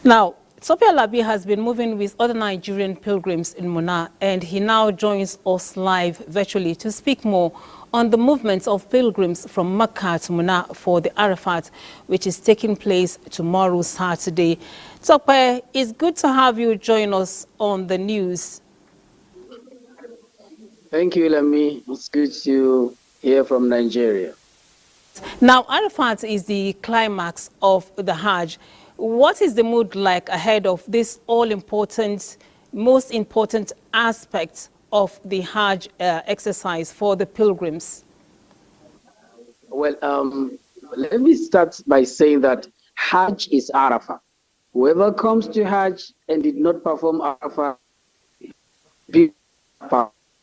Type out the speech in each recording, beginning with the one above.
Now, Sophia Labi has been moving with other Nigerian pilgrims in Muna, and he now joins us live virtually to speak more on the movements of pilgrims from Mecca to Muna for the Arafat, which is taking place tomorrow, Saturday. Sophia, it's good to have you join us on the news. Thank you, Lami. It's good to hear from Nigeria. Now, Arafat is the climax of the Hajj. What is the mood like ahead of this all-important, most important aspect of the Hajj exercise for the pilgrims? Well, let me start by saying that Hajj is Arafah. Whoever comes to Hajj and did not perform Arafah, be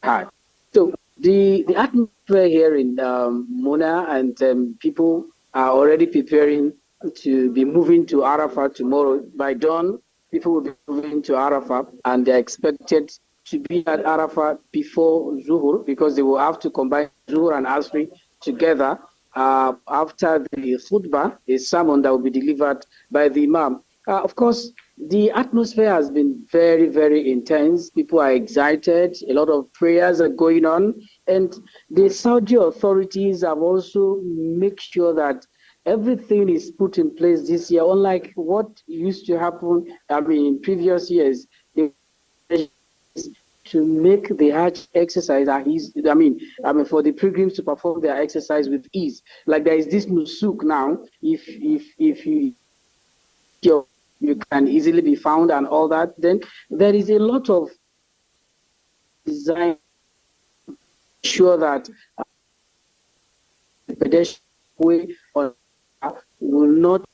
Hajj. So the atmosphere here in Muna and people are already preparing to be moving to Arafah tomorrow. By dawn, people will be moving to Arafah, and they're expected to be at Arafah before Zuhur, because they will have to combine Zuhur and Asri together after the khutbah, a sermon that will be delivered by the Imam. Of course, the atmosphere has been very, very intense. People are excited. A lot of prayers are going on. And the Saudi authorities have also made sure that everything is put in place this year, unlike what used to happen, in previous years. To make the Hajj exercise for the pilgrims to perform their exercise with ease. Like there is this nusuk now, if you can easily be found and all that, then there is a lot of design to ensure that the pedestrian way will not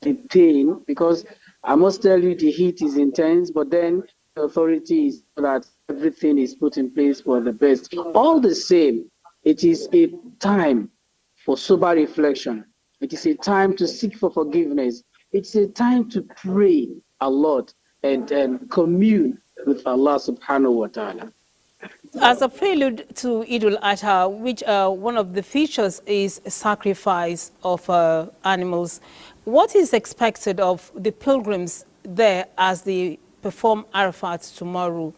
detain, because I must tell you the heat is intense, but then the authorities that everything is put in place for the best. All the same, it is a time for sober reflection. It is a time to seek for forgiveness. It's a time to pray a lot and commune with Allah subhanahu wa ta'ala. As a prelude to Eid al-Adha, which one of the features is sacrifice of animals, what is expected of the pilgrims there as they perform Arafat tomorrow?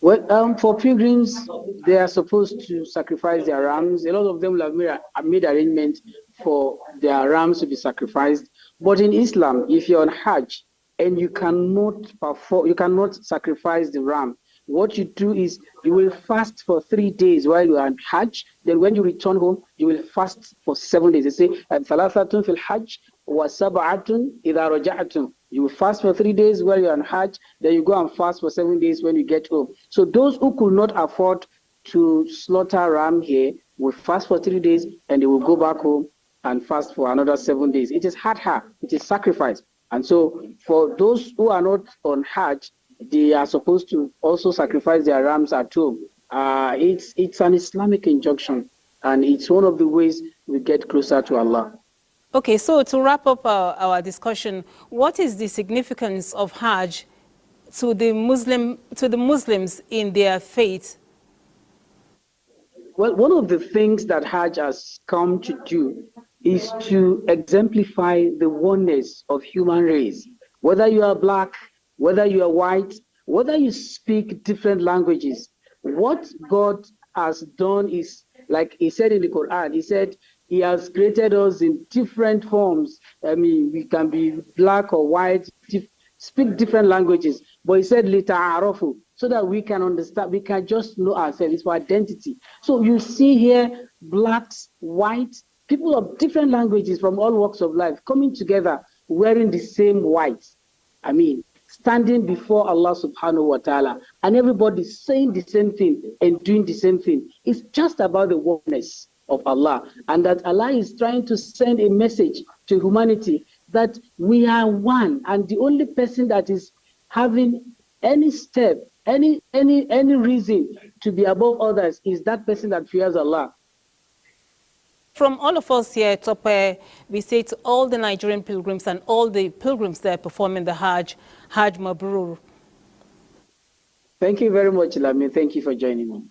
Well, for pilgrims, they are supposed to sacrifice their rams. A lot of them will have made arrangements for their rams to be sacrificed. But in Islam, if you're on Hajj and you cannot sacrifice the ram, what you do is you will fast for 3 days while you are on Hajj. Then when you return home, you will fast for 7 days. They say, "Thalathatun fil Hajj wa sab'atun idha raja'tum." You will fast for 3 days while you're on Hajj, then you go and fast for 7 days when you get home. So those who could not afford to slaughter ram here will fast for 3 days, and they will go back home and fast for another 7 days. It is hadha, it is sacrifice. And so for those who are not on Hajj, they are supposed to also sacrifice their rams at home. It's an Islamic injunction, and it's one of the ways we get closer to Allah. Okay, so to wrap up our discussion, what is the significance of Hajj to the Muslims in their faith? Well, one of the things that Hajj has come to do is to exemplify the oneness of human race. Whether you are black, whether you are white, whether you speak different languages, what God has done is, like he said in the Quran, he said, he has created us in different forms. We can be black or white, speak different languages. But he said, "Lita'arafu," so that we can understand, we can just know ourselves. It's for identity. So you see here, blacks, whites, people of different languages from all walks of life coming together, wearing the same white. Standing before Allah subhanahu wa ta'ala, and everybody saying the same thing and doing the same thing. It's just about the oneness of Allah, and that Allah is trying to send a message to humanity that we are one, and the only person that is having any step, any reason to be above others is that person that fears Allah. From all of us here at Tope, we say to all the Nigerian pilgrims and all the pilgrims there performing the Hajj Mabrur. Thank you very much, Lami. Thank you for joining me.